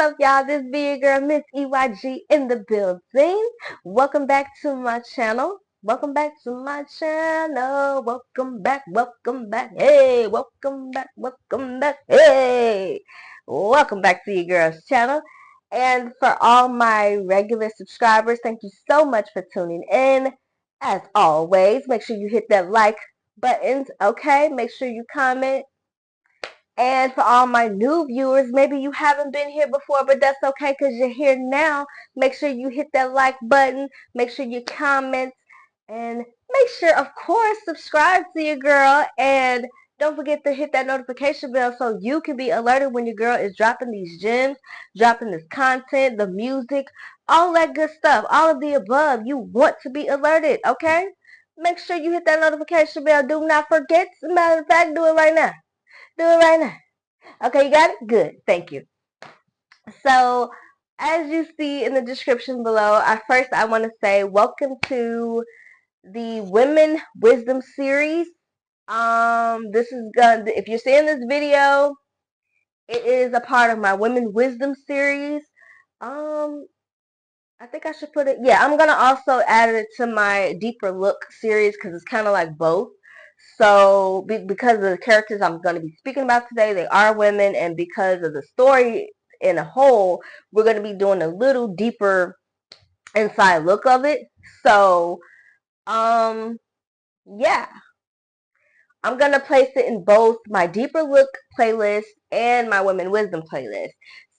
up, y'all? This be your girl, Miss EYG in the building. Welcome back to my channel. Welcome back to my channel. Welcome back, welcome back. Hey, welcome back, welcome back. Hey, welcome back to your girl's channel. And for all my regular subscribers, thank you so much for tuning in. As always, make sure you hit that like button, okay? Make sure you comment. And for all my new viewers, maybe you haven't been here before, but that's okay because you're here now. Make sure you hit that like button. Make sure you comment. And make sure, of course, subscribe to your girl. And don't forget to hit that notification bell so you can be alerted when your girl is dropping these gems, dropping this content, the music, all that good stuff, all of the above. You want to be alerted, okay? Make sure you hit that notification bell. Do not forget. As a matter of fact, do it right now. Do it right now. Okay, you got it? Good. Thank you. So, as you see in the description below, I want to say welcome to the Women Wisdom series. This is gonna, if you're seeing this video, it is a part of my Women Wisdom series. I think I should put it, yeah, I'm gonna also add it to my Deeper Look series because it's kind of like both. So because of the characters I'm going to be speaking about today, they are women, and because of the story in a whole, we're going to be doing a little deeper inside look of it. So, yeah, I'm going to place it in both my Deeper Look playlist and my Women Wisdom playlist.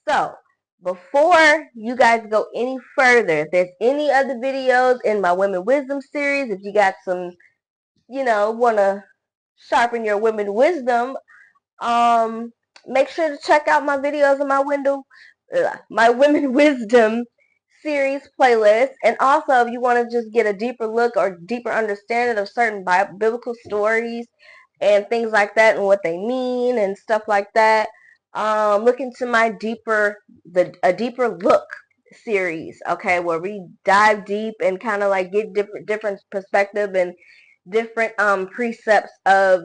So, before you guys go any further, if there's any other videos in my Women Wisdom series, if you got some, want to sharpen your women wisdom, make sure to check out my videos on my women wisdom series playlist. And also, if you want to just get a deeper look or deeper understanding of certain biblical stories and things like that and what they mean and stuff like that, look into my a deeper look series, okay, where we dive deep and kind of like get different perspective and different precepts of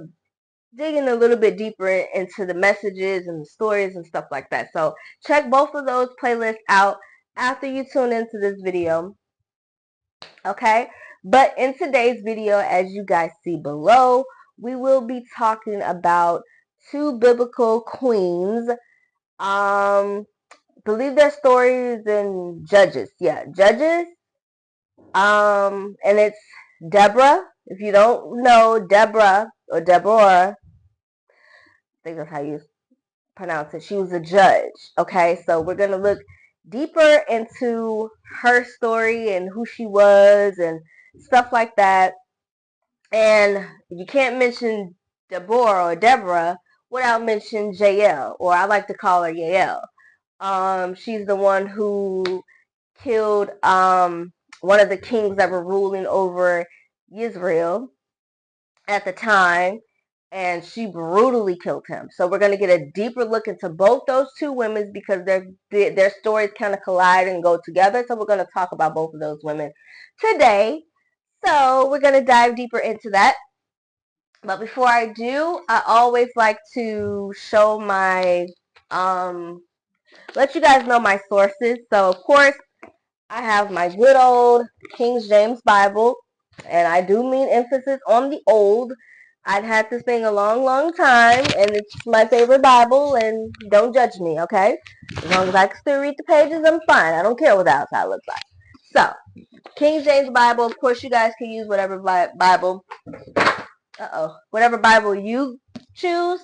digging a little bit deeper into the messages and the stories and stuff like that. So check both of those playlists out after you tune into this video, okay? But in today's video, as you guys see below, we will be talking about two biblical queens. Believe their stories in Judges. Yeah, Judges. And it's Debrah. If you don't know Debrah or Deborah, I think that's how you pronounce it. She was a judge. Okay, so we're gonna look deeper into her story and who she was and stuff like that. And you can't mention Deborah or Deborah without mentioning Jael, or I like to call her Yael. She's the one who killed one of the kings that were ruling over Israel at the time, and she brutally killed him. So we're going to get a deeper look into both those two women because their stories kind of collide and go together. So we're going to talk about both of those women today. So we're going to dive deeper into that. But before I do, I always like to show let you guys know my sources. So of course, I have my good old King James Bible, and I do mean emphasis on the old. I've had this thing a long, long time, and it's my favorite Bible, and don't judge me, okay? As long as I can still read the pages, I'm fine. I don't care what the outside looks like. So, King James Bible, of course, you guys can use whatever whatever Bible you choose.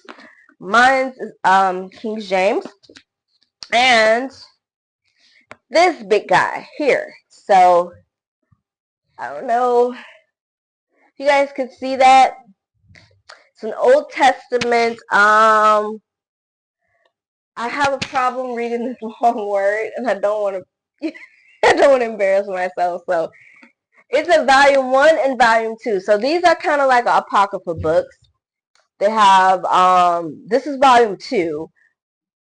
Mine's is King James, and this big guy here. So, I don't know if you guys could see that. It's an Old Testament. I have a problem reading this long word, and I don't want to. I don't want to embarrass myself. So it's a volume 1 and volume 2. So these are kind of like apocryphal books. They have this is volume 2.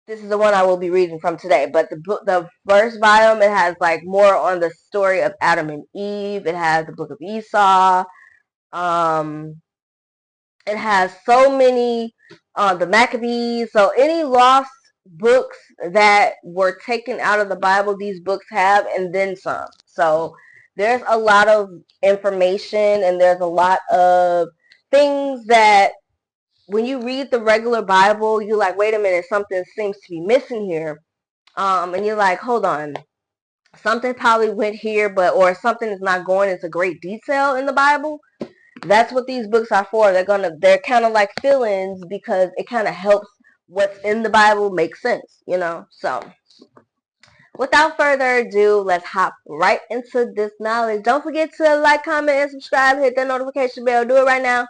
This is the one I will be reading from today. But the first volume, it has like more on the story of Adam and Eve. It has the book of Esau. It has so many, the Maccabees. So any lost books that were taken out of the Bible, these books have, and then some. So there's a lot of information and there's a lot of things that when you read the regular Bible, you're like, wait a minute, something seems to be missing here. And you're like, hold on, something probably went here, or something is not going into great detail in the Bible. That's what these books are for. They're kind of like fill-ins because it kind of helps what's in the Bible make sense, So without further ado, let's hop right into this knowledge. Don't forget to like, comment, and subscribe. Hit that notification bell. Do it right now.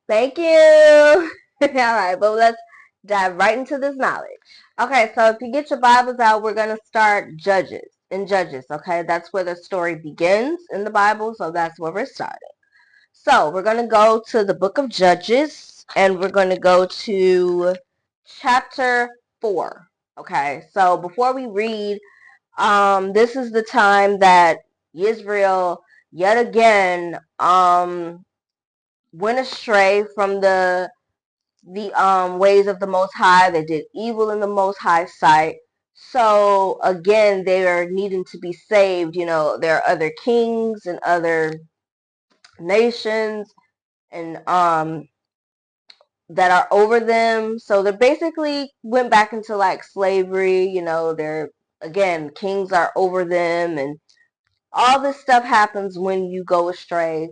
Thank you. All right, but let's dive right into this knowledge. Okay, so if you get your Bibles out, we're going to start Judges, okay? That's where the story begins in the Bible, so that's where we're starting. So we're going to go to the book of Judges, and we're going to go to chapter 4, okay? So before we read, this is the time that Israel yet again went astray from the ways of the Most High. They did evil in the Most High sight. So again, they are needing to be saved. There are other kings and other nations and that are over them. So they basically went back into like slavery. They're again, kings are over them, and all this stuff happens when you go astray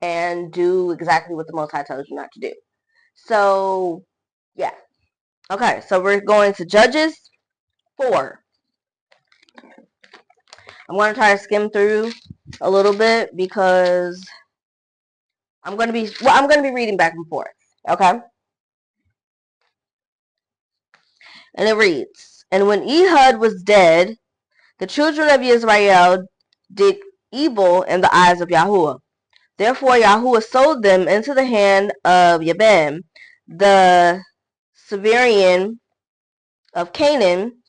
and do exactly what the Most High tells you not to do. So yeah. Okay, so we're going to Judges 4. I'm going to try to skim through a little bit because I'm going to be reading back and forth. Okay? And it reads, "And when Ehud was dead, the children of Israel did evil in the eyes of Yahuwah. Therefore Yahuwah sold them into the hand of Jabin, the Severian of Canaan,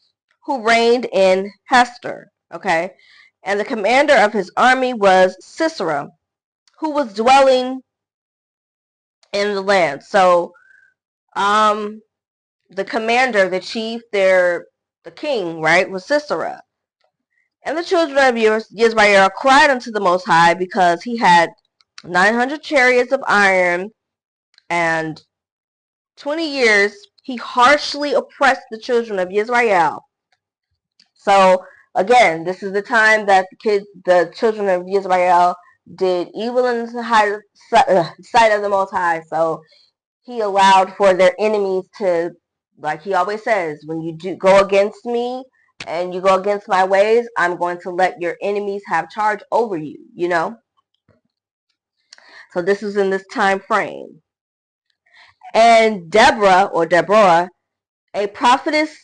who reigned in Hester." Okay? "And the commander of his army was Sisera, who was dwelling in the land." So, the commander, the chief, the king, right, was Sisera. "And the children of Israel cried unto the Most High, because he had 900 chariots of iron, and 20 years he harshly oppressed the children of Israel." So again, this is the time that the children of Israel did evil in the sight of the Most High. So he allowed for their enemies to, like he always says, when you do go against me and you go against my ways, I'm going to let your enemies have charge over you, So this is in this time frame. "And Debrah, a prophetess,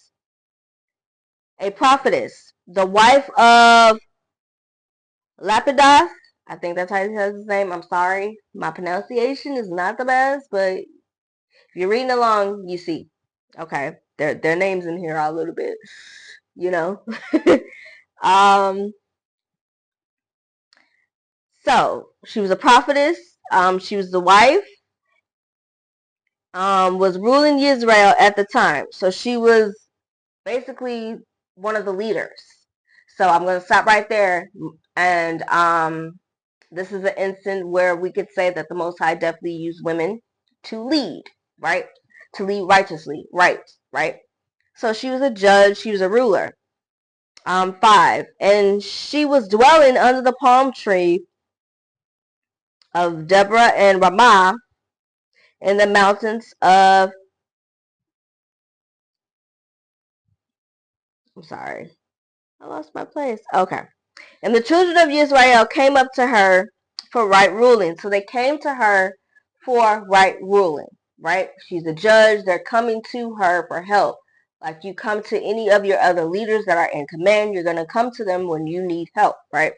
the wife of Lapidoth," I think that's how he says his name. I'm sorry. My pronunciation is not the best, but if you're reading along, you see. Okay. Their names in here are a little bit, um, so she was a prophetess. She was the wife, was ruling Israel at the time. So she was basically one of the leaders. So I'm going to stop right there. And this is an instance where we could say that the Most High definitely used women to lead, right? To lead righteously, right? So she was a judge, she was a ruler. 5. "And she was dwelling under the palm tree of Debrah and Ramah in the mountains of," I'm sorry, I lost my place. Okay. "And the children of Israel came up to her for right ruling." So they came to her for right ruling, right? She's a judge. They're coming to her for help. Like you come to any of your other leaders that are in command, you're going to come to them when you need help, right?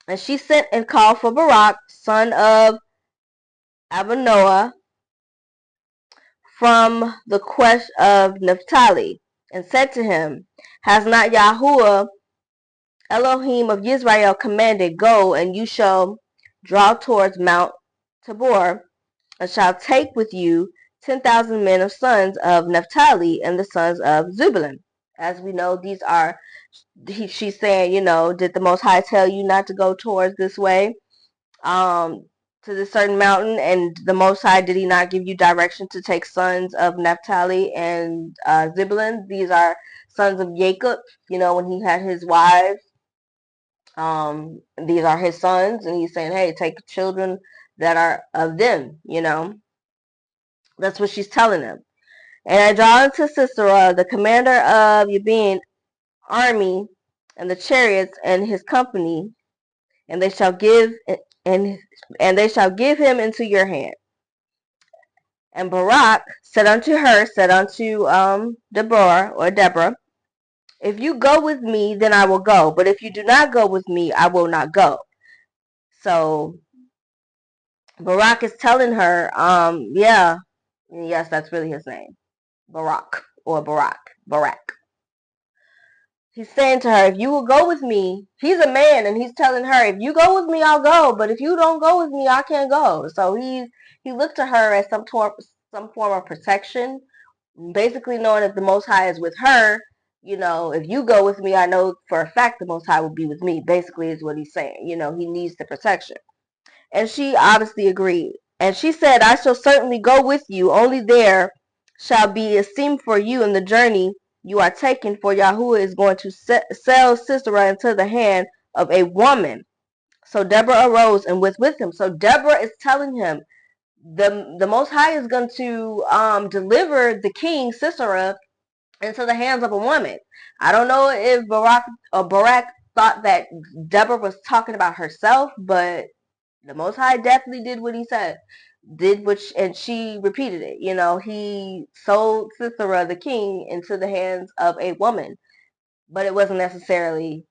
"And she sent and called for Barak, son of Abinoah, from the quest of Naphtali, and said to him, Has not Yahuwah Elohim of Israel commanded, Go, and you shall draw towards Mount Tabor, and shall take with you 10,000 men of sons of Naphtali and the sons of Zebulun. As we know, these are, she's saying, did the Most High tell you not to go towards this way, to this certain mountain? And the Most High, did he not give you direction to take sons of Naphtali and Zebulun? These are sons of Jacob, when he had his wives. These are his sons, and he's saying, hey, take children that are of them, That's what she's telling them. And I draw unto Sisera, the commander of Yabin army, and the chariots and his company, and they shall give and they shall give him into your hand. And Barak said unto Debrah, if you go with me, then I will go. But if you do not go with me, I will not go. So Barak is telling her, yes, that's really his name. Barak or Barak. He's saying to her, if you will go with me, he's a man, and he's telling her, if you go with me, I'll go. But if you don't go with me, I can't go. So he looked to her as some form of protection, basically knowing if the Most High is with her, if you go with me, I know for a fact the Most High will be with me. Basically is what he's saying. He needs the protection. And she obviously agreed. And she said, I shall certainly go with you. Only there shall be esteem for you in the journey you are taking, for Yahuwah is going to sell Sisera into the hand of a woman. So Debrah arose and was with him. So Debrah is telling him the Most High is going to deliver the king Sisera into the hands of a woman. I don't know if Barak thought that Debrah was talking about herself, but the Most High definitely did what he said. And she repeated it. He sold Sisera, the king, into the hands of a woman, but it wasn't necessarily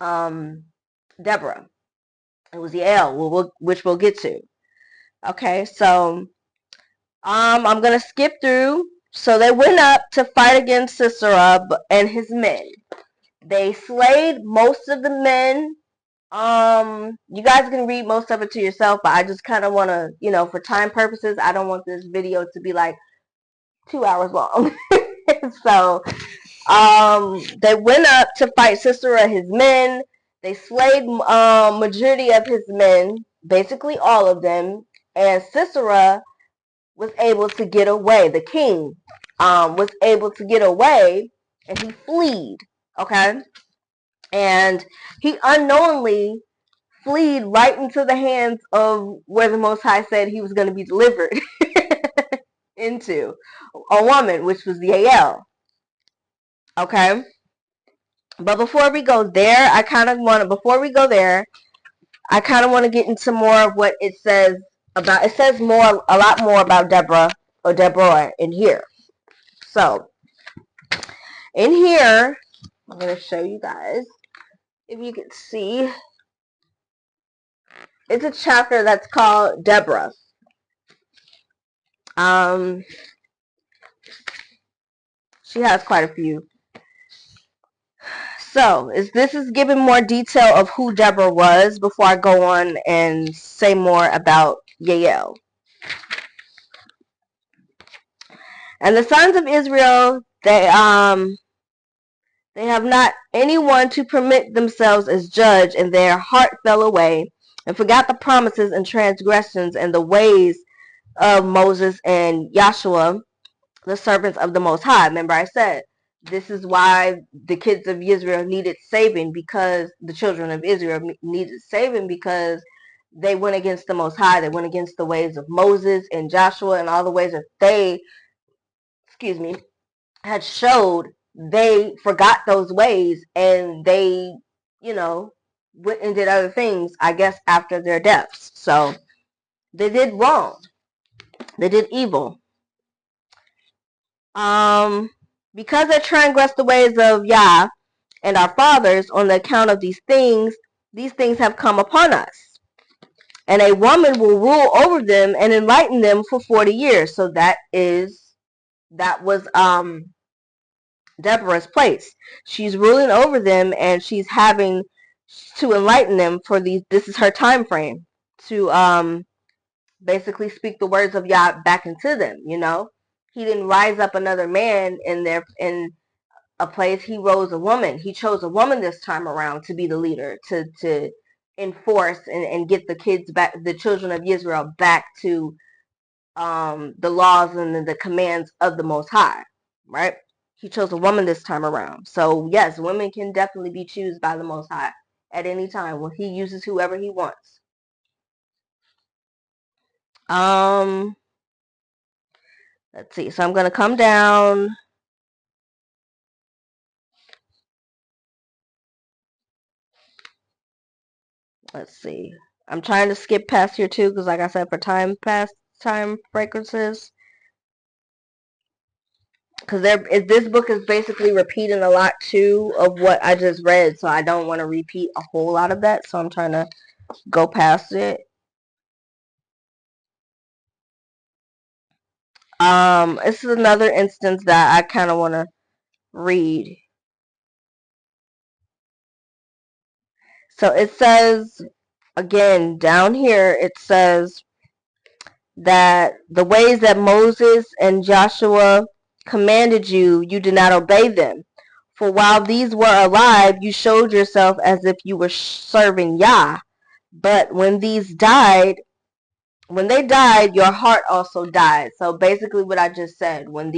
Debrah. It was Yael, which we'll get to. Okay, so I'm gonna skip through. So they went up to fight against Sisera and his men. They slayed most of the men. You guys can read most of it to yourself, but I just kind of want to, for time purposes, I don't want this video to be like 2 hours long. So, they went up to fight Sisera, his men. They slayed majority of his men, basically all of them, and Sisera was able to get away. The king was able to get away, and he fled. Okay, and he unknowingly fled right into the hands of where the Most High said he was going to be delivered into, a woman, which was the Yael. Okay, but before we go there, I kind of want to get into more of what it says about. It says a lot more about Debrah in here. So in here, I'm going to show you guys, if you can see, it's a chapter that's called Debrah. She has quite a few. So this is giving more detail of who Debrah was before I go on and say more about Yael. And the sons of Israel, they have not anyone to permit themselves as judge, and their heart fell away, and forgot the promises and transgressions and the ways of Moses and Joshua, the servants of the Most High. Remember I said, this is why the kids of Israel needed saving, because the children of Israel needed saving, because they went against the Most High. They went against the ways of Moses and Joshua and all the ways that they, had showed. They forgot those ways, and they, went and did other things, I guess, after their deaths. So they did wrong. They did evil. Because they transgressed the ways of Yah and our fathers, on the account of these things have come upon us. And a woman will rule over them and enlighten them for 40 years. So that was Deborah's place. She's ruling over them, and she's having to enlighten them for these. This is her time frame to basically speak the words of Yah back into them, you know. He didn't rise up another man in a place. He rose a woman. He chose a woman this time around to be the leader, to enforce and get the kids back, the children of Israel back to the laws and the commands of the Most High, right? He chose a woman this time around. So yes, women can definitely be chosen by the Most High at any time when he uses whoever he wants. Let's see. So I'm going to come down. Let's see. I'm trying to skip past here too, because like I said, for time frequencies, because this book is basically repeating a lot too of what I just read, so I don't want to repeat a whole lot of that. So I'm trying to go past it. This is another instance that I kind of want to read. So it says again down here. It says that the ways that Moses and Joshua commanded you, you did not obey them. For while these were alive, you showed yourself as if you were serving Yah. But when they died, your heart also died. So basically what I just said, when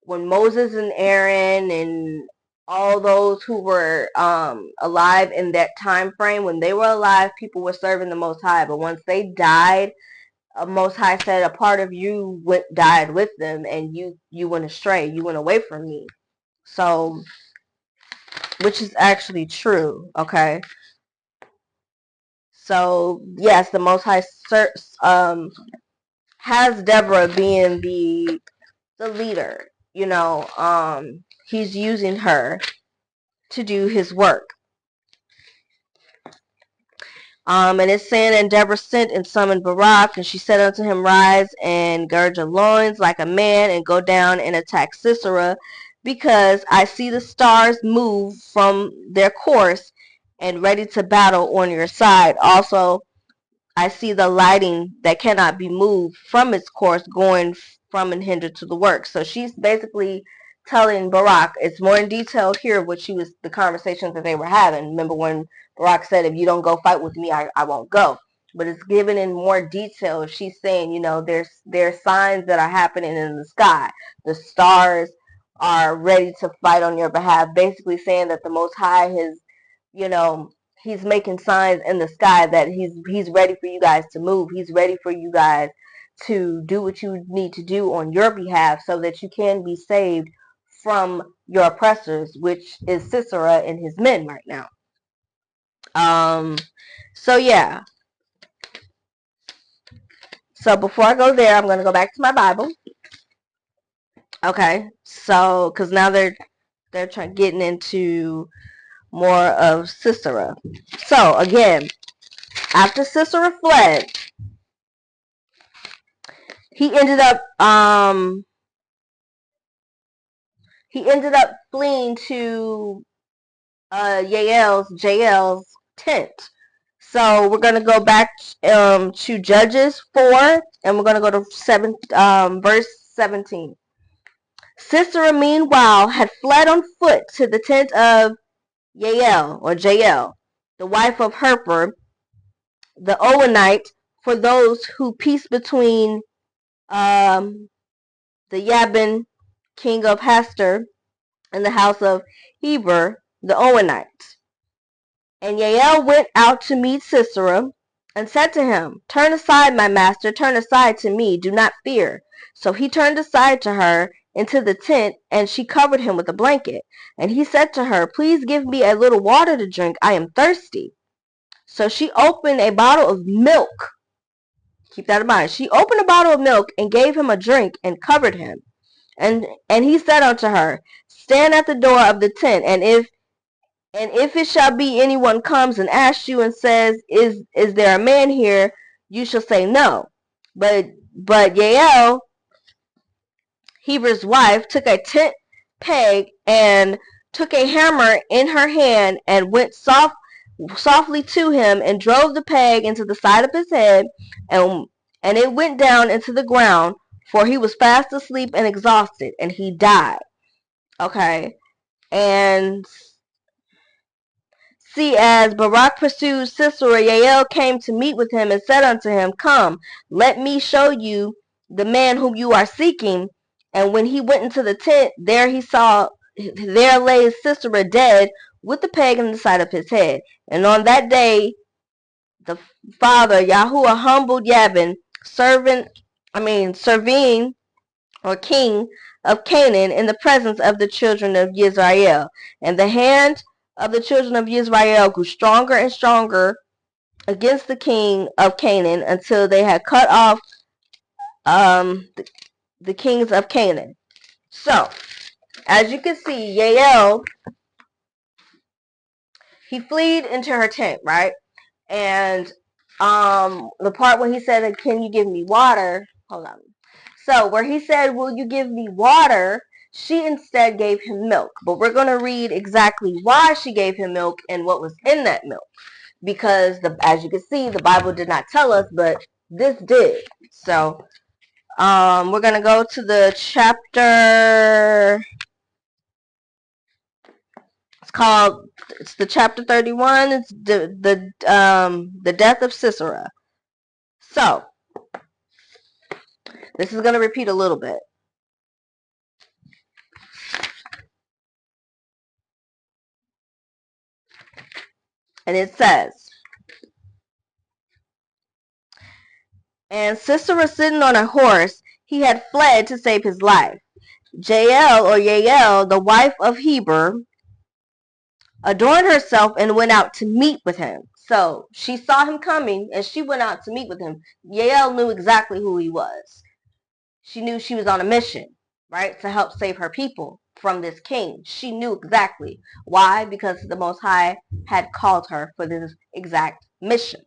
Moses and Aaron and all those who were alive in that time frame, when they were alive, people were serving the Most High. But once they died, Most High said, a part of you died with them, and you went astray. You went away from me. So, which is actually true. Okay. So yes, the Most High has Deborah being the leader. You know, he's using her to do his work. And it's saying, and Deborah sent and summoned Barak, and she said unto him, rise and gird your loins like a man, and go down and attack Sisera, because I see the stars move from their course and ready to battle on your side. Also, I see the lighting that cannot be moved from its course going from and hinder to the work. So she's basically telling Barak, it's more in detail here, the conversations that they were having. Remember when Barak said, if you don't go fight with me, I won't go. But it's given in more detail. She's saying, you know, there's signs that are happening in the sky. The stars are ready to fight on your behalf. Basically saying that the Most High has, you know, he's making signs in the sky that he's ready for you guys to move. He's ready for you guys to do what you need to do on your behalf so that you can be saved from your oppressors, which is Sisera and his men right now. So yeah. So before I go there, I'm going to go back to my Bible. Okay. So, because now they're getting into more of Sisera. So again, after Sisera fled, he ended up fleeing to Jael's tent. So we're going to go back to Judges 4, and we're going to go to verse 17. Sisera, meanwhile, had fled on foot to the tent of Jael, the wife of Herper, the Owenite, for those who peace between the Jabin, king of Hastor, and the house of Heber, the Owenite. And Yael went out to meet Sisera, and said to him, turn aside, my master, turn aside to me, do not fear. So he turned aside to her into the tent, and she covered him with a blanket. And he said to her, please give me a little water to drink, I am thirsty. So she opened a bottle of milk. Keep that in mind. She opened a bottle of milk and gave him a drink and covered him. And he said unto her, stand at the door of the tent, and if it shall be anyone comes and asks you and says, is there a man here? You shall say no. But Yael, Heber's wife, took a tent peg and took a hammer in her hand and went softly to him and drove the peg into the side of his head, and and it went down into the ground, for he was fast asleep and exhausted, and he died. Okay. And see, as Barak pursued Sisera, Yael came to meet with him and said unto him, Come, let me show you the man whom you are seeking. And when he went into the tent, there lay Sisera dead, with the peg in the side of his head. And on that day the father Yahuwah humbled Yabin, serving or king of Canaan, in the presence of the children of Israel. And the hand of the children of Israel grew stronger and stronger against the king of Canaan, until they had cut off the kings of Canaan. So, as you can see, Yael, he fled into her tent, right? And the part where he said, Can you give me water? Hold on. So where he said, Will you give me water? She instead gave him milk. But we're going to read exactly why she gave him milk and what was in that milk. Because, as you can see, the Bible did not tell us, but this did. So we're going to go to the chapter. It's the chapter 31. It's the death of Sisera. So this is going to repeat a little bit. And it says, And Sisera sitting on a horse, he had fled to save his life. Jael, or Yael, the wife of Heber, adorned herself and went out to meet with him. So she saw him coming and she went out to meet with him. Yael knew exactly who he was. She knew she was on a mission, right, to help save her people from this king. She knew exactly. Why? Because the Most High had called her for this exact mission.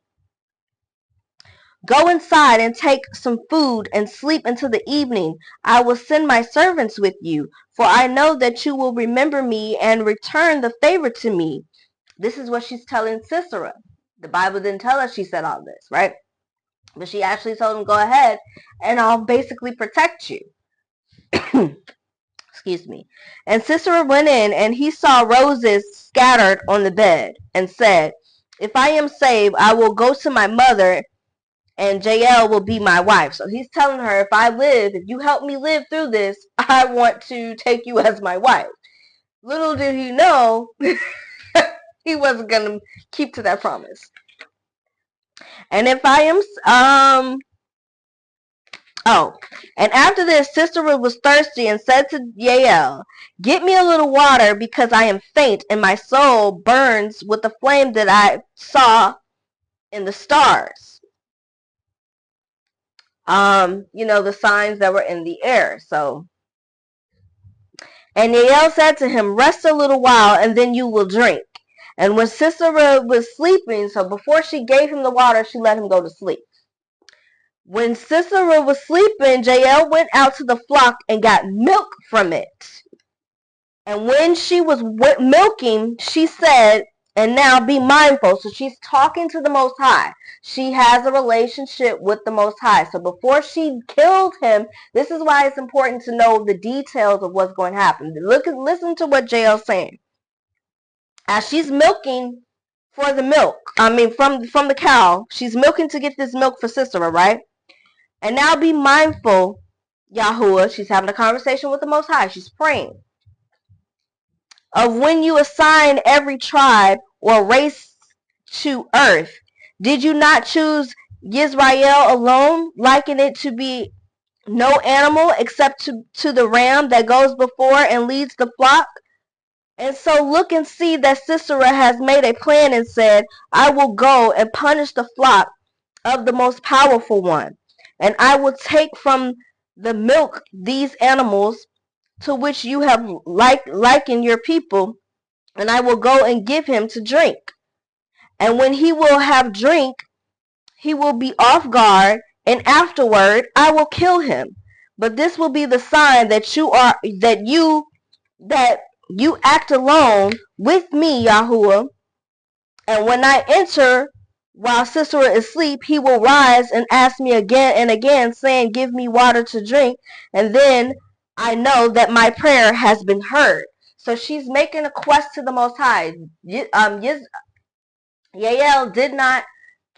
Go inside and take some food and sleep until the evening. I will send my servants with you, for I know that you will remember me and return the favor to me. This is what she's telling Sisera. The Bible didn't tell us she said all this, right? But she actually told him, go ahead and I'll basically protect you. Excuse me. And Sisera went in, and he saw roses scattered on the bed, and said, If I am saved, I will go to my mother, and Jael will be my wife. So he's telling her, if I live, if you help me live through this, I want to take you as my wife. Little did he know, he wasn't going to keep to that promise. And if I am, and after this, Sisera was thirsty and said to Yael, Get me a little water, because I am faint, and my soul burns with the flame that I saw in the stars. The signs that were in the air. So, and Yael said to him, Rest a little while, and then you will drink. And when Sisera was sleeping, so before she gave him the water, she let him go to sleep. When Sisera was sleeping, Jael went out to the flock and got milk from it. And when she was milking, she said, And now be mindful. So she's talking to the Most High. She has a relationship with the Most High. So before she killed him, this is why it's important to know the details of what's going to happen. Listen to what Jael's saying. As she's milking for the milk, from the cow, she's milking to get this milk for Sisera, right? And now be mindful, Yahuwah. She's having a conversation with the Most High. She's praying. Of when you assign every tribe or race to earth, did you not choose Yisrael alone, liken it to be no animal except to the ram that goes before and leads the flock? And so look and see that Sisera has made a plan and said, I will go and punish the flock of the most powerful one, and I will take from the milk these animals to which you have likened your people, and I will go and give him to drink. And when he will have drink, he will be off guard, and afterward I will kill him. But this will be the sign that you act alone with me, Yahuwah. And when I enter while Sisera is asleep, he will rise and ask me again and again, saying, give me water to drink, and then I know that my prayer has been heard. So she's making a quest to the Most High. Yael did not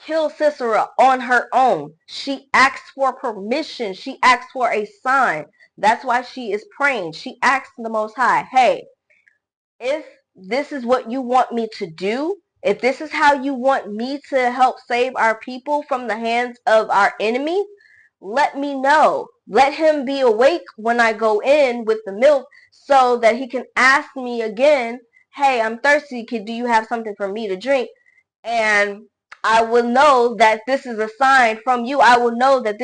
kill Sisera on her own. She asked for permission. She asked for a sign. That's why she is praying. She asked the Most High, hey, if this is what you want me to do, if this is how you want me to help save our people from the hands of our enemies, let me know. Let him be awake when I go in with the milk so that he can ask me again, hey, I'm thirsty. Do you have something for me to drink? And I will know that this is a sign from you. I will know that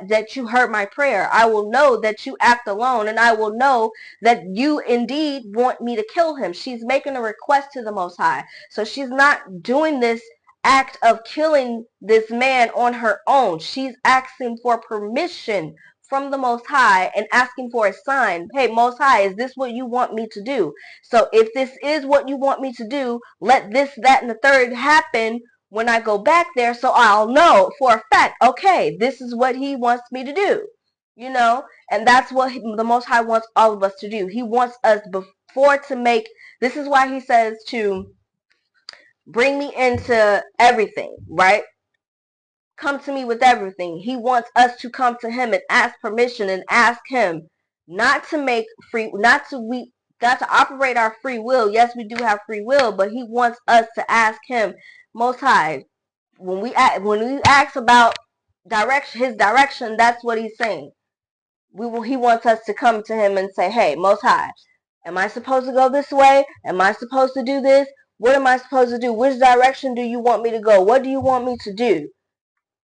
that you heard my prayer. I will know that you act alone, and I will know that you indeed want me to kill him. She's making a request to the Most High. So she's not doing this act of killing this man on her own. She's asking for permission from the Most High and asking for a sign. Hey, Most High, is this what you want me to do? So if this is what you want me to do, let this, that, and the third happen when I go back there, so I'll know for a fact, okay, this is what he wants me to do. You know, and that's what the Most High wants all of us to do. He wants us before to make, this is why he says to bring me into everything, right? Come to me with everything. He wants us to come to him and ask permission and ask him not to make free, not to operate our free will. Yes, we do have free will, but he wants us to ask him, Most High, when we ask about direction, his direction, that's what he's saying. He wants us to come to him and say, hey, Most High, am I supposed to go this way? Am I supposed to do this? What am I supposed to do? Which direction do you want me to go? What do you want me to do?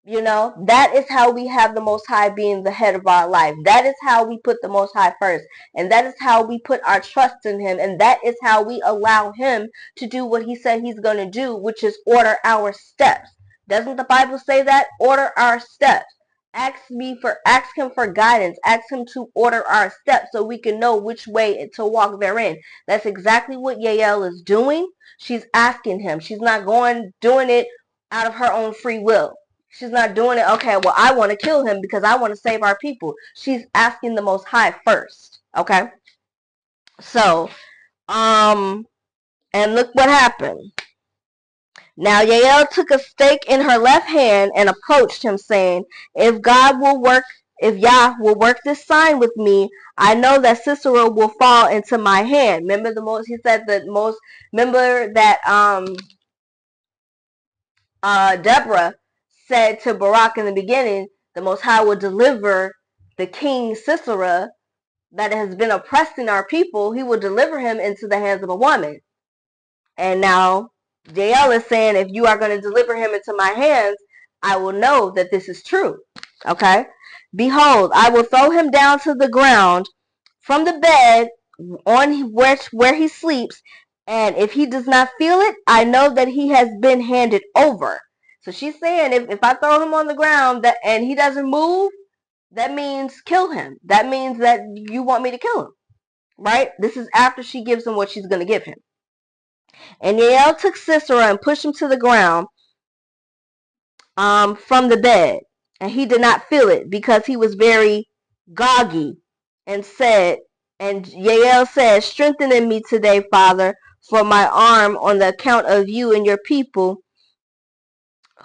You know, that is how we have the Most High being the head of our life. That is how we put the Most High first. And that is how we put our trust in him. And that is how we allow him to do what he said he's going to do, which is order our steps. Doesn't the Bible say that? Order our steps. Ask him for guidance. Ask him to order our steps so we can know which way to walk therein. That's exactly what Yael is doing. She's asking him. She's not doing it out of her own free will. She's not doing it, okay, well, I want to kill him because I want to save our people. She's asking the Most High first, okay? So, and look what happened. Now, Yael took a stake in her left hand and approached him, saying, if Yah will work this sign with me, I know that Sisera will fall into my hand. Remember remember that, Debrah said to Barak in the beginning, the Most High will deliver the king Sisera that has been oppressing our people. He will deliver him into the hands of a woman. And now Jael is saying, if you are going to deliver him into my hands, I will know that this is true. Okay? Behold, I will throw him down to the ground from the bed on where he sleeps, and if he does not feel it, I know that he has been handed over. So she's saying, if I throw him on the ground and he doesn't move, that means kill him. That means that you want me to kill him, right? This is after she gives him what she's going to give him. And Yael took Sisera and pushed him to the ground from the bed, and he did not feel it because he was very goggy, and Yael said, strengthen in me today, Father, for my arm on the account of you and your people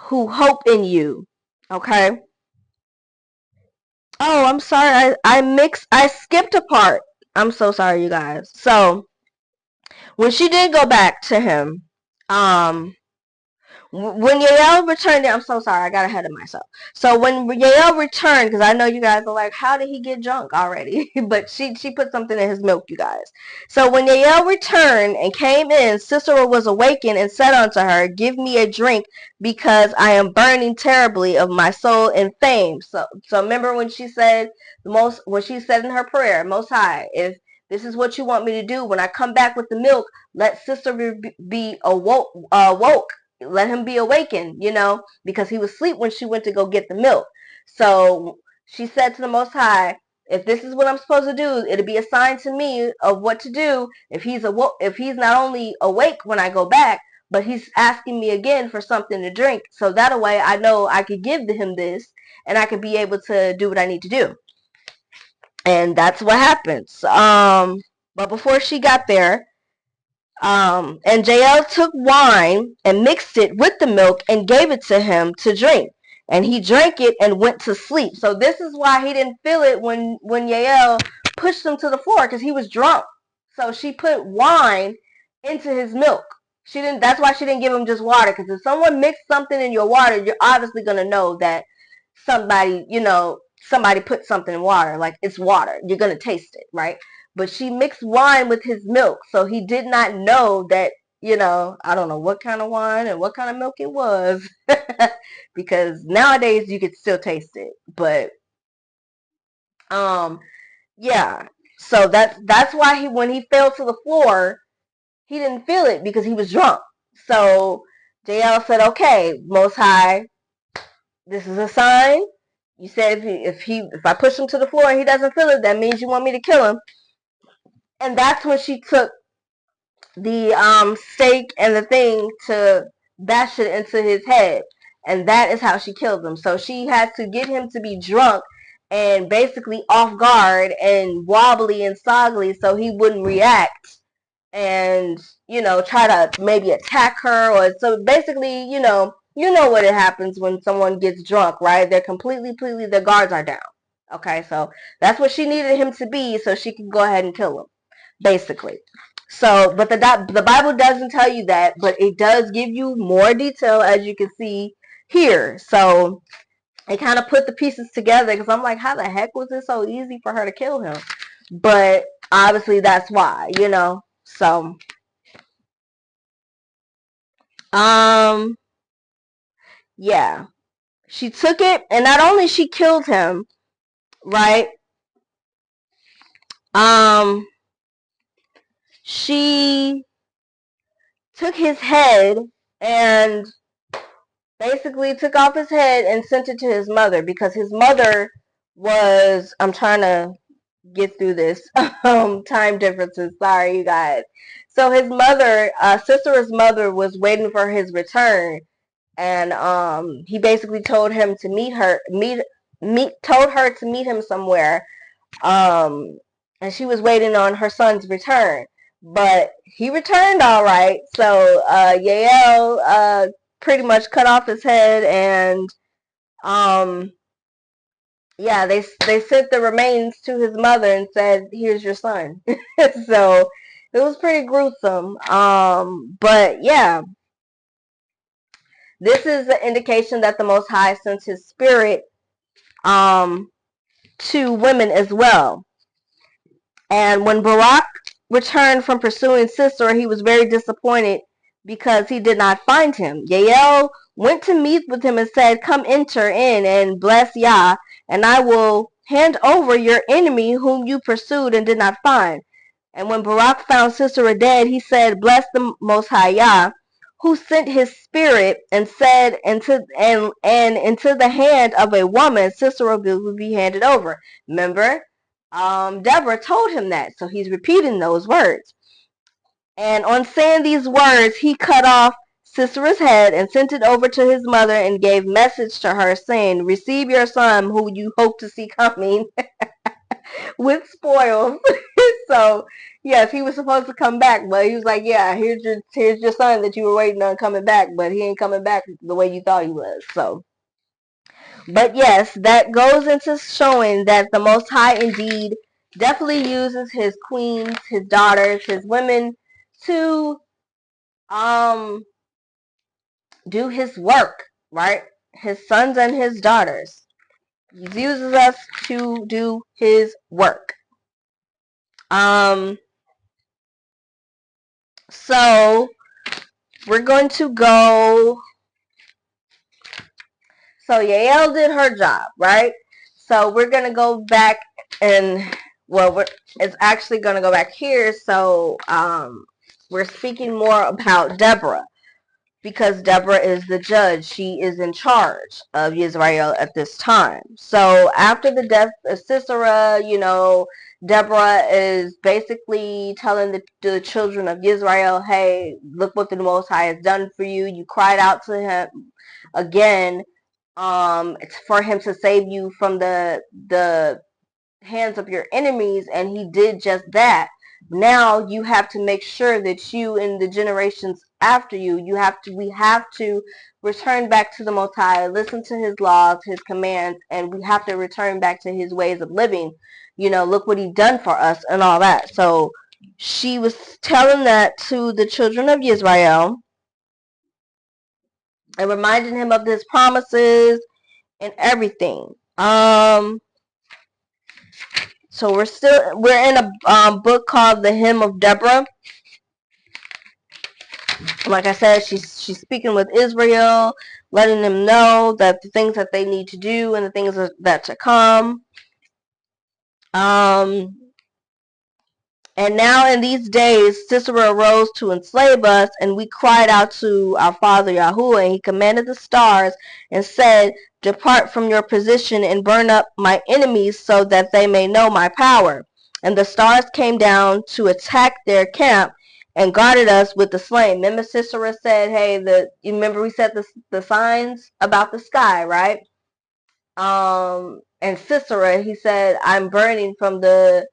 who hope in you. Okay. Oh, I'm sorry. I skipped a part. I'm so sorry, you guys. So when she did go back to him, when Yael returned, I'm so sorry, I got ahead of myself. So when Yael returned, because I know you guys are like, how did he get drunk already? But she put something in his milk, you guys. So when Yael returned and came in, Sisera was awakened and said unto her, give me a drink, because I am burning terribly of my soul in fame. So remember when she said when she said in her prayer, Most High, if this is what you want me to do, when I come back with the milk, let Sisera be awoke. Let him be awakened, you know, because he was asleep when she went to go get the milk. So she said to the Most High, if this is what I'm supposed to do, it'll be a sign to me of what to do. If he's not only awake when I go back, but he's asking me again for something to drink. So that way I know I could give him this and I could be able to do what I need to do. And that's what happens. But before she got there, and Jael took wine and mixed it with the milk and gave it to him to drink. And he drank it and went to sleep. So this is why he didn't feel it when Yael pushed him to the floor, because he was drunk. So she put wine into his milk. She didn't. That's why she didn't give him just water. Because if someone mixed something in your water, you're obviously gonna know that somebody put something in water. Like, it's water. You're gonna taste it, right? But she mixed wine with his milk, so he did not know that, I don't know what kind of wine and what kind of milk it was. Because nowadays you could still taste it. But yeah. So that's why when he fell to the floor, he didn't feel it because he was drunk. So Jael said, "Okay, Most High, this is a sign. You said if I push him to the floor and he doesn't feel it, that means you want me to kill him." And that's when she took the stake and the thing to bash it into his head. And that is how she killed him. So she had to get him to be drunk and basically off guard and wobbly and soggly so he wouldn't react and, try to maybe attack her. Or so basically, what it happens when someone gets drunk, right? They're completely, their guards are down. Okay, so that's what she needed him to be so she could go ahead and kill him, basically. So, but the Bible doesn't tell you that, but it does give you more detail, as you can see here. So it kind of put the pieces together, because I'm like, how the heck was it so easy for her to kill him? But obviously that's why, So, yeah, she took it, and not only she killed him, right? She took his head and basically took off his head and sent it to his mother, because his mother was, I'm trying to get through this time differences, sorry you guys. So his mother, Sisera's mother, was waiting for his return, and he basically told him to told her to meet him somewhere, and she was waiting on her son's return. But he returned all right. So Yael pretty much cut off his head, and yeah, they sent the remains to his mother and said, "Here's your son." So it was pretty gruesome. But yeah, this is an indication that the Most High sent His Spirit to women as well. And when Barak returned from pursuing Sisera, he was very disappointed because he did not find him. Yael went to meet with him and said, "Come enter in and bless Yah, and I will hand over your enemy whom you pursued and did not find." And when Barak found Sisera dead, he said, "Bless the Most High Yah, who sent his spirit and said, into the hand of a woman Sisera will be handed over." Remember? Deborah told him that, so he's repeating those words. And on saying these words, he cut off Sisera's head and sent it over to his mother and gave message to her, saying, "Receive your son, who you hope to see coming, with spoils." So, yes, he was supposed to come back, but he was like, "Yeah, here's your son that you were waiting on coming back, but he ain't coming back the way you thought he was." So, but yes, that goes into showing that the Most High indeed definitely uses his queens, his daughters, his women to do his work, right? His sons and his daughters. He uses us to do his work. So we're going to go. So Yael did her job, right? So we're going to go back and, well, it's actually going to go back here. So we're speaking more about Debrah, because Debrah is the judge. She is in charge of Israel at this time. So after the death of Sisera, Deborah is basically telling the children of Israel, hey, look what the Most High has done for you. You cried out to him again, for him to save you from the hands of your enemies, and he did just that. Now you have to make sure that you and the generations after you, we have to return back to the Most High, listen to his laws, his commands, and we have to return back to his ways of living. Look what he done for us and all that. So she was telling that to the children of Israel and reminding him of his promises and everything. So we're in a book called The Hymn of Deborah. Like I said, she's speaking with Israel, letting them know that the things that they need to do and the things that to come. And now in these days, Sisera arose to enslave us, and we cried out to our father Yahuwah, and he commanded the stars and said, depart from your position and burn up my enemies so that they may know my power. And the stars came down to attack their camp and guarded us with the slain. Remember Sisera said, hey, you remember we said the signs about the sky, right? And Sisera, he said, I'm burning from the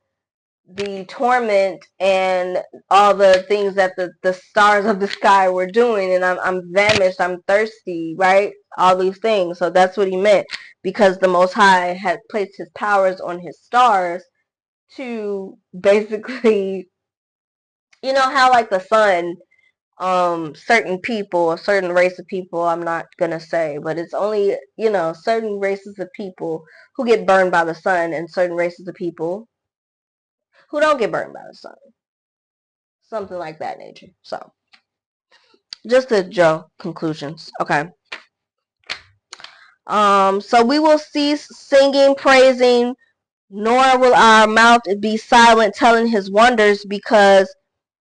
torment and all the things that the stars of the sky were doing, and I'm famished, I'm thirsty, right? All these things. So that's what he meant, because the Most High had placed his powers on his stars to basically, you know how like the sun, certain people, a certain race of people, I'm not gonna say, but it's only, certain races of people who get burned by the sun, and certain races of people who don't get burned by the sun. Something like that nature. So, just to draw conclusions. Okay. So we will cease singing, praising, nor will our mouth be silent, telling his wonders, because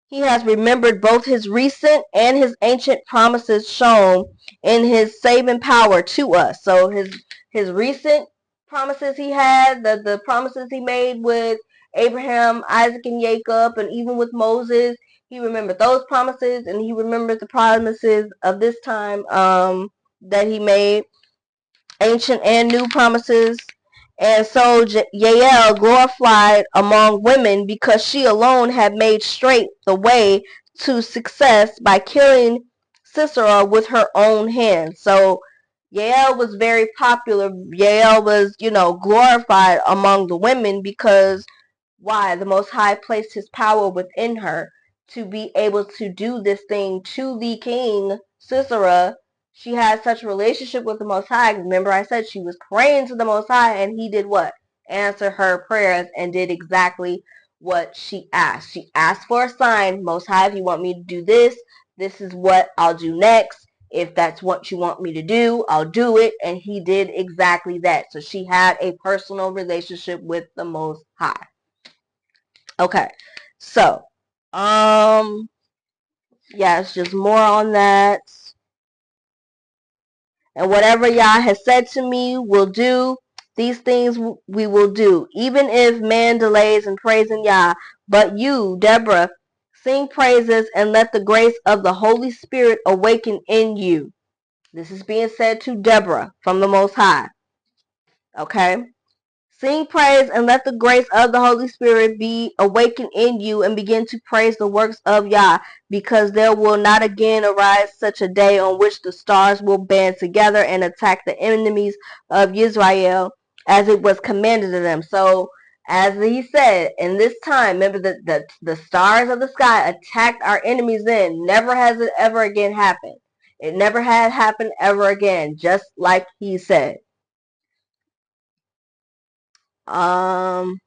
he has remembered both his recent and his ancient promises shown in his saving power to us. So his recent promises he had, the promises he made with Abraham, Isaac, and Jacob, and even with Moses, he remembered those promises, and he remembered the promises of this time that he made, ancient and new promises. And so Yael glorified among women, because she alone had made straight the way to success by killing Sisera with her own hands. So Yael was very popular. Yael was, glorified among the women, because why? The Most High placed his power within her to be able to do this thing to the king, Sisera. She had such a relationship with the Most High. Remember I said she was praying to the Most High, and he did what? Answer her prayers and did exactly what she asked. She asked for a sign. Most High, if you want me to do this, this is what I'll do next. If that's what you want me to do, I'll do it. And he did exactly that. So she had a personal relationship with the Most High. Okay. So, yeah, it's just more on that. And whatever Yah has said to me will do, these things we will do, even if man delays in praising Yah. But you, Debrah, sing praises and let the grace of the Holy Spirit awaken in you. This is being said to Debrah from the Most High. Okay? Sing praise and let the grace of the Holy Spirit be awakened in you, and begin to praise the works of Yah, because there will not again arise such a day on which the stars will band together and attack the enemies of Israel, as it was commanded of them. So, as he said, in this time, remember that the stars of the sky attacked our enemies then. Never has it ever again happened. It never had happened ever again, just like he said. And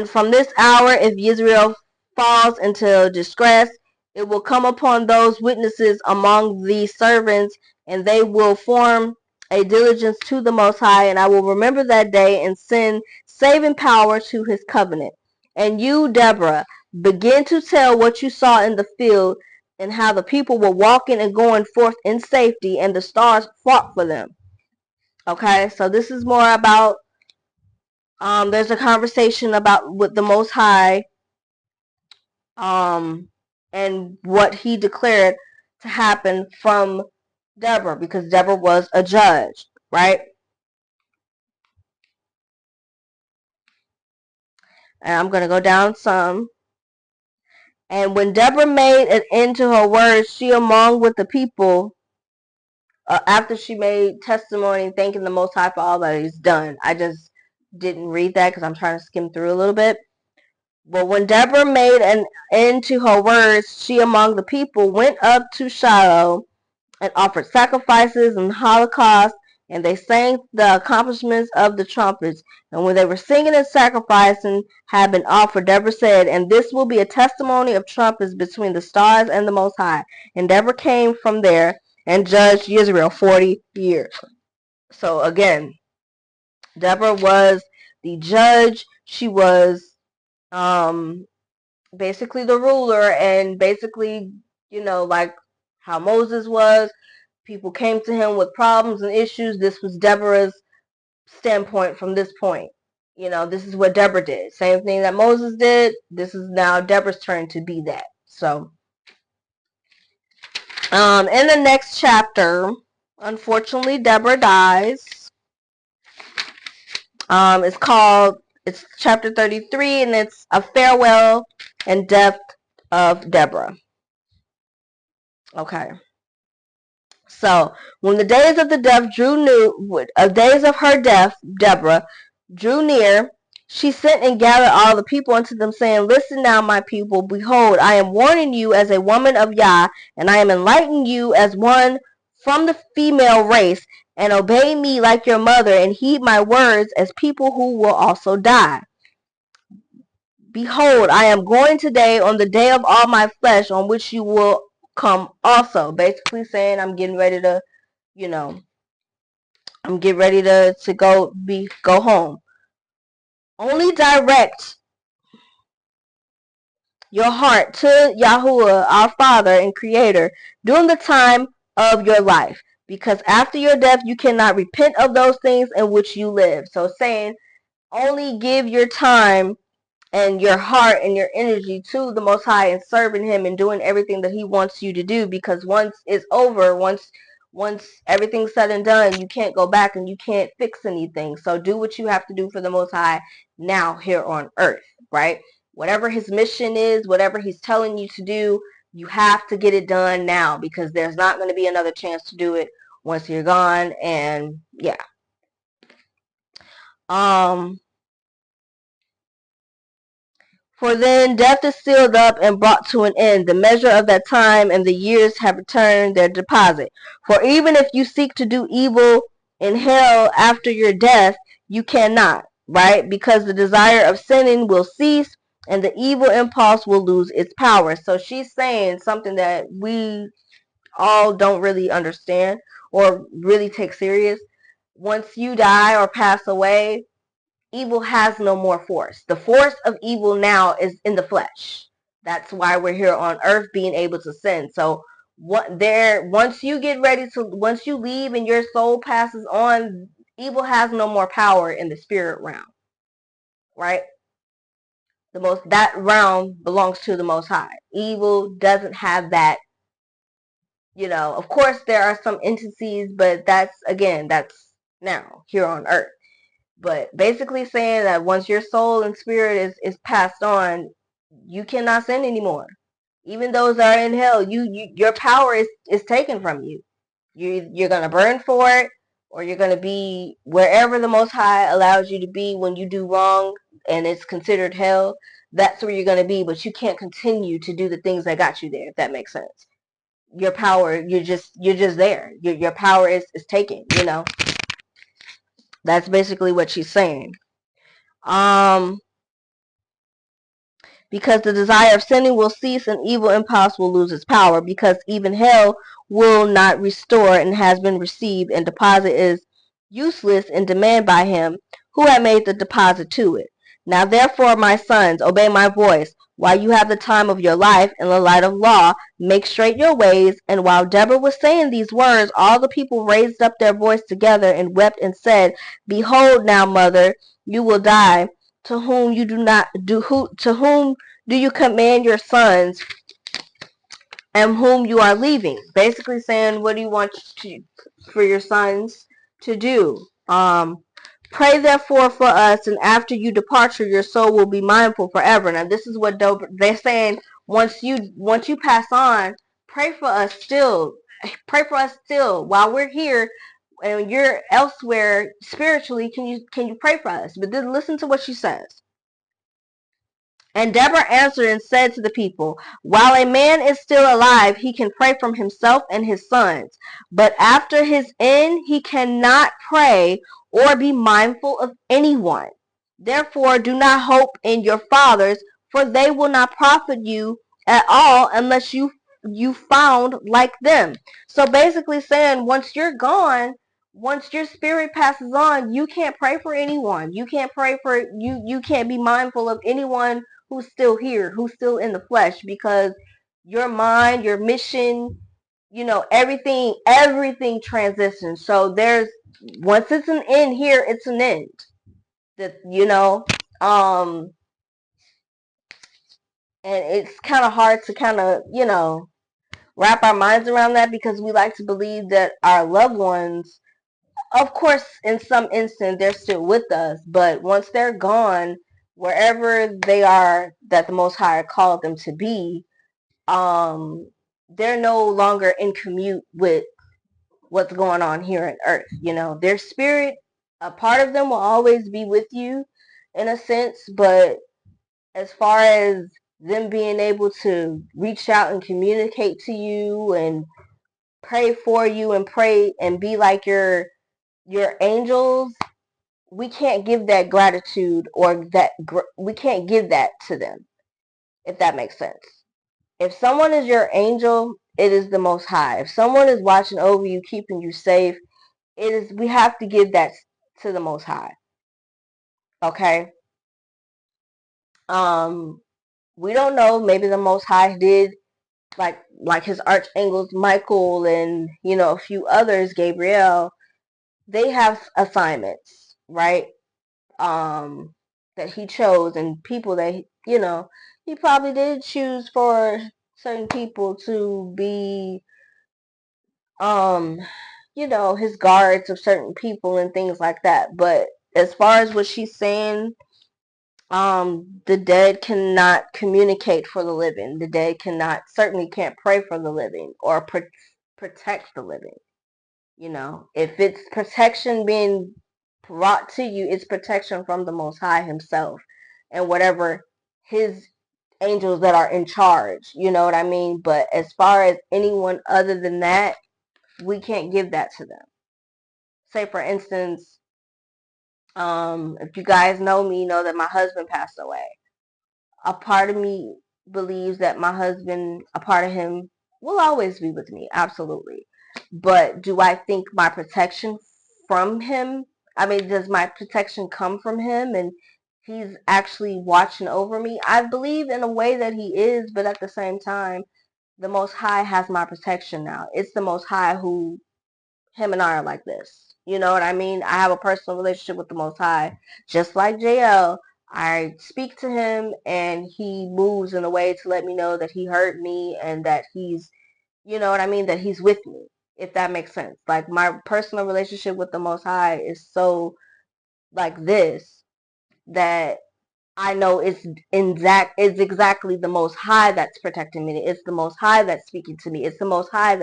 from this hour, if Israel falls into distress, it will come upon those witnesses among the servants, and they will form a diligence to the Most High, and I will remember that day and send saving power to his covenant. And you, Deborah, begin to tell what you saw in the field, and how the people were walking and going forth in safety, and the stars fought for them. Okay, so this is more about There's a conversation about with the Most High, and what he declared to happen from Deborah, because Deborah was a judge, right? And I'm going to go down some. And when Deborah made an end to her words, she among with the people, after she made testimony thanking the Most High for all that he's done. I just didn't read that because I'm trying to skim through a little bit. But when Deborah made an end to her words, she among the people went up to Shiloh and offered sacrifices and holocausts, and they sang the accomplishments of the trumpets. And when they were singing and sacrificing had been offered, Deborah said, and this will be a testimony of trumpets between the stars and the Most High. And Deborah came from there and judged Israel 40 years. So again, Deborah was the judge. She was basically the ruler, and basically, like how Moses was. People came to him with problems and issues. This was Deborah's standpoint from this point. This is what Deborah did. Same thing that Moses did. This is now Deborah's turn to be that. So, in the next chapter, unfortunately, Deborah dies. It's chapter 33, and it's a farewell and death of Deborah. Okay. So when the days of her death, Deborah, drew near, she sent and gathered all the people unto them, saying, listen now, my people, behold, I am warning you as a woman of Yah, and I am enlightening you as one from the female race, and obey me like your mother, and heed my words as people who will also die. Behold, I am going today on the day of all my flesh, on which you will come also. Basically saying, I'm getting ready to, go home. Only direct your heart to Yahuwah, our Father and Creator, during the time of your life, because after your death you cannot repent of those things in which you live. So saying, only give your time and your heart and your energy to the Most High and serving him and doing everything that he wants you to do, because once it's over, once everything's said and done, you can't go back and you can't fix anything. So do what you have to do for the Most High now here on earth, right? Whatever his mission is, whatever he's telling you to do, you have to get it done now, because there's not going to be another chance to do it once you're gone. And yeah. For then death is sealed up and brought to an end. The measure of that time and the years have returned their deposit. For even if you seek to do evil in hell after your death, you cannot, right? Because the desire of sinning will cease and the evil impulse will lose its power. So she's saying something that we all don't really understand or really take serious. Once you die or pass away, evil has no more force. The force of evil now is in the flesh. That's why we're here on earth, being able to sin. So once you leave and your soul passes on, evil has no more power in the spirit realm, right? That realm belongs to the Most High. Evil doesn't have that. Of course there are some entities, but that's now here on earth. But basically saying that once your soul and spirit is passed on, you cannot sin anymore. Even those that are in hell, your power is taken from you. You're gonna burn for it, or you're gonna be wherever the Most High allows you to be when you do wrong, and it's considered hell. That's where you're gonna be, but you can't continue to do the things that got you there. If that makes sense. Your power, you're just there. Your power is taken. That's basically what she's saying. Because the desire of sinning will cease and evil impulse will lose its power, because even hell will not restore and has been received, and deposit is useless in demand by him who had made the deposit to it. Now therefore, my sons, obey my voice. while you have the time of your life in the light of law, make straight your ways. And while Deborah was saying these words, all the people raised up their voice together and wept and said, Behold now, mother, you will die. To whom you do not do who to whom do you command your sons and whom you are leaving? Basically saying, what do you want for your sons to do? Pray therefore for us, and after your departure, your soul will be mindful forever. Now, this is what they're saying. Once you pass on, pray for us still. Pray for us still while we're here, and you're elsewhere spiritually. Can you pray for us? But then listen to what she says. And Deborah answered and said to the people, While a man is still alive, he can pray for himself and his sons. But after his end, he cannot pray or be mindful of anyone. Therefore, do not hope in your fathers, for they will not profit you at all unless you found like them. So basically saying, once you're gone, once your spirit passes on, you can't pray for anyone. You can't pray for you can't be mindful of anyone who's still here, who's still in the flesh, because your mind, your mission, everything transitions. So there's once it's an end here, it's an end. That and it's kind of hard to kind of wrap our minds around that, because we like to believe that our loved ones, of course, in some instance, they're still with us, but once they're gone, wherever they are that the Most High called them to be, they're no longer in commute with what's going on here on earth. Their spirit, a part of them will always be with you in a sense, but as far as them being able to reach out and communicate to you and pray for you and pray and be like your angels, we can't give that gratitude, or we can't give that to them, if that makes sense. If someone is your angel, it is the Most High. If someone is watching over you, keeping you safe, we have to give that to the Most High. Okay? We don't know, maybe the Most High did, like his archangels Michael and a few others, Gabriel, they have assignments, right? That he chose, and people that he probably did choose for certain people to be his guards of certain people and things like that. But as far as what she's saying, the dead cannot communicate for the living. The dead certainly can't pray for the living or protect the living. If it's protection being brought to you, it's protection from the Most High himself and whatever his angels that are in charge. You know what I mean? But as far as anyone other than that, we can't give that to them. Say, for instance, if you guys know me, you know that my husband passed away. A part of me believes that my husband, a part of him, will always be with me, absolutely. But do I think my protection from him, I mean, does my protection come from him and he's actually watching over me? I believe in a way that he is, but at the same time, the Most High has my protection now. It's the Most High who, him and I are like this. You know what I mean? I have a personal relationship with the Most High. Just like Jael, I speak to him and he moves in a way to let me know that he heard me and that he's, you know what I mean, that he's with me, if that makes sense. Like, my personal relationship with the Most High is so like this, that I know it's exactly the Most High that's protecting me. It's the Most High that's speaking to me. It's the Most High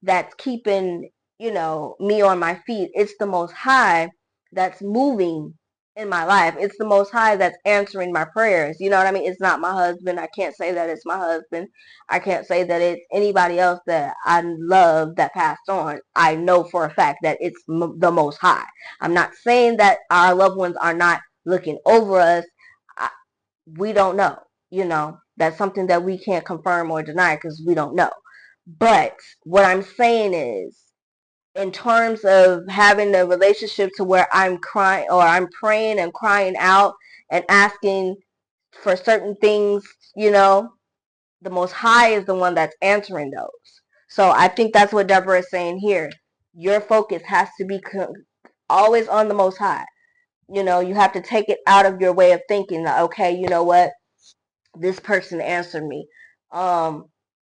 that's keeping, me on my feet. It's the Most High that's moving in my life. It's the Most High that's answering my prayers. You know what I mean? It's not my husband. I can't say that it's my husband. I can't say that it's anybody else that I love that passed on. I know for a fact that it's the Most High. I'm not saying that our loved ones are not looking over us. We don't know. That's something that we can't confirm or deny because we don't know. But what I'm saying is, in terms of having a relationship to where I'm crying or I'm praying and crying out and asking for certain things You know, the Most High is the one that's answering those. So I think that's what Deborah is saying here. Your focus has to be always on the Most High. You know, you have to take it out of your way of thinking that, okay, you know what, this person answered me.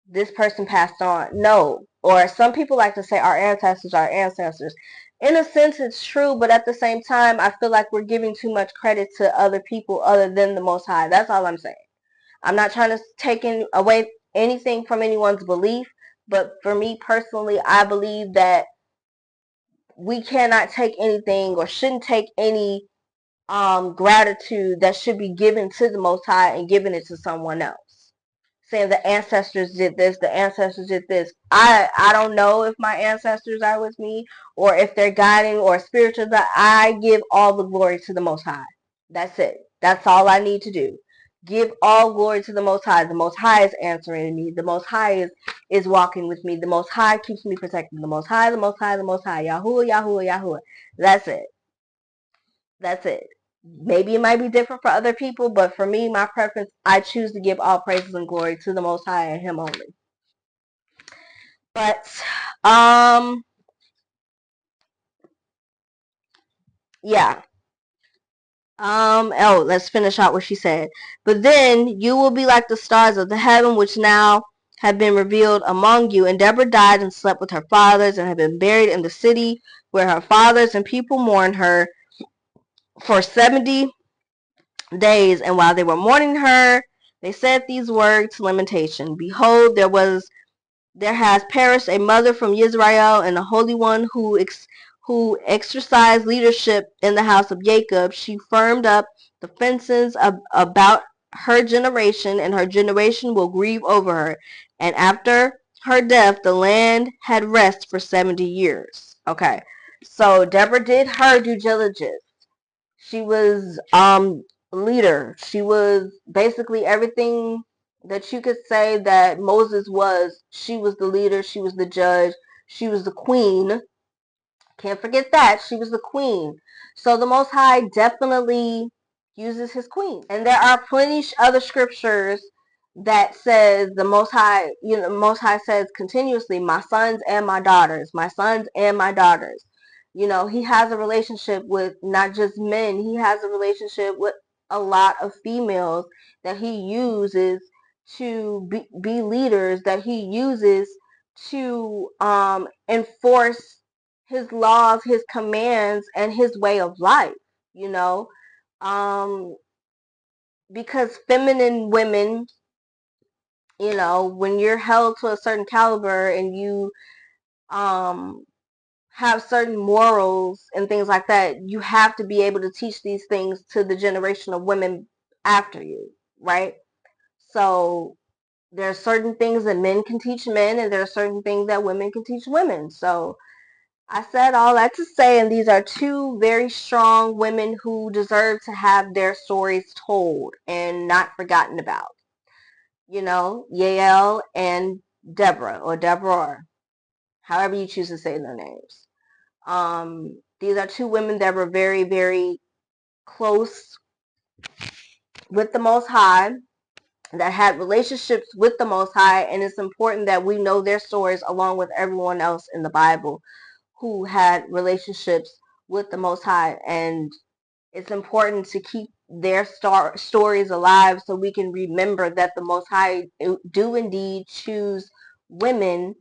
This person passed on. No. Or some people like to say our ancestors are ancestors. In a sense, it's true, but at the same time, I feel like we're giving too much credit to other people other than the Most High. That's all I'm saying. I'm not trying to take away anything from anyone's belief, but for me personally, I believe that we cannot take anything or shouldn't take any gratitude that should be given to the Most High and giving it to someone else. Saying the ancestors did this, the ancestors did this. I don't know if my ancestors are with me or if they're guiding or spiritual. I give all the glory to the Most High. That's it. That's all I need to do. Give all glory to the Most High. The Most High is answering me. The Most High is walking with me. The Most High keeps me protected. The Most High, the Most High, the Most High. Yahuwah, Yahuwah, Yahuwah. That's it. That's it. Maybe it might be different for other people, but for me, my preference, I choose to give all praises and glory to the Most High and Him only. But, yeah. Oh, let's finish out what she said. But then you will be like the stars of the heaven, which now have been revealed among you. And Deborah died and slept with her fathers and had been buried in the city where her fathers and people mourned her for 70 days. And while they were mourning her, they said these words, lamentation. Behold, there has perished a mother from Israel, and the Holy One who exercised leadership in the house of Jacob. She firmed up the fences about her generation, and her generation will grieve over her. And after her death, the land had rest for 70 years. Okay, so Deborah did her due diligence. She was leader. She was basically everything that you could say that Moses was. She was the leader. She was the judge. She was the queen. Can't forget that. She was the queen. So the Most High definitely uses his queen. And there are plenty other scriptures that says the Most High, Most High says continuously, my sons and my daughters, my sons and my daughters. He has a relationship with not just men. He has a relationship with a lot of females that he uses to be leaders, that he uses to enforce his laws, his commands, and his way of life, you know, um, because feminine women, when you're held to a certain caliber and you um, have certain morals and things like that, you have to be able to teach these things to the generation of women after you, right? So there are certain things that men can teach men, and there are certain things that women can teach women. So I said all that to say, and these are two very strong women who deserve to have their stories told and not forgotten about. Yael and Debrah, or Deborah, however you choose to say their names. These are two women that were very, very close with the Most High, that had relationships with the Most High, and it's important that we know their stories along with everyone else in the Bible who had relationships with the Most High. And it's important to keep their stories alive so we can remember that the Most High do indeed choose women,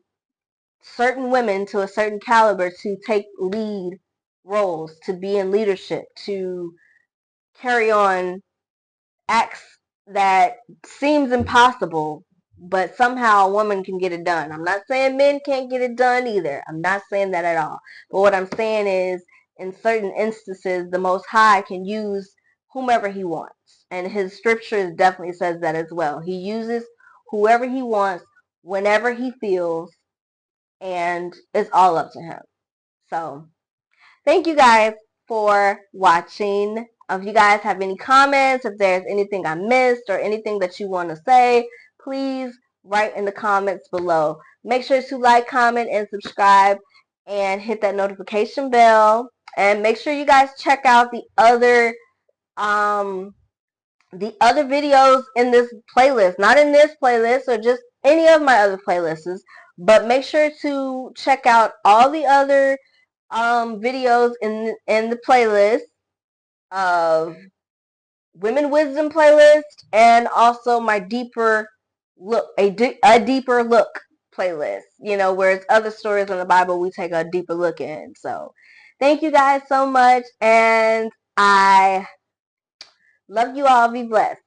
certain women to a certain caliber, to take lead roles, to be in leadership, to carry on acts that seems impossible, but somehow a woman can get it done. I'm not saying men can't get it done either. I'm not saying that at all. But what I'm saying is, in certain instances, the Most High can use whomever he wants. And his scripture definitely says that as well. He uses whoever he wants, whenever he feels, and it's all up to him. So thank you guys for watching. If you guys have any comments, if there's anything I missed or anything that you want to say, please write in the comments below. Make sure to like, comment, and subscribe, and hit that notification bell. And make sure you guys check out the other the other videos in this playlist, not in this playlist or just any of my other playlists, but make sure to check out all the other videos in the playlist of Women Wisdom playlist, and also my deeper look, a deeper look playlist, where it's other stories in the Bible we take a deeper look in. So thank you guys so much, and I love you all. Be blessed.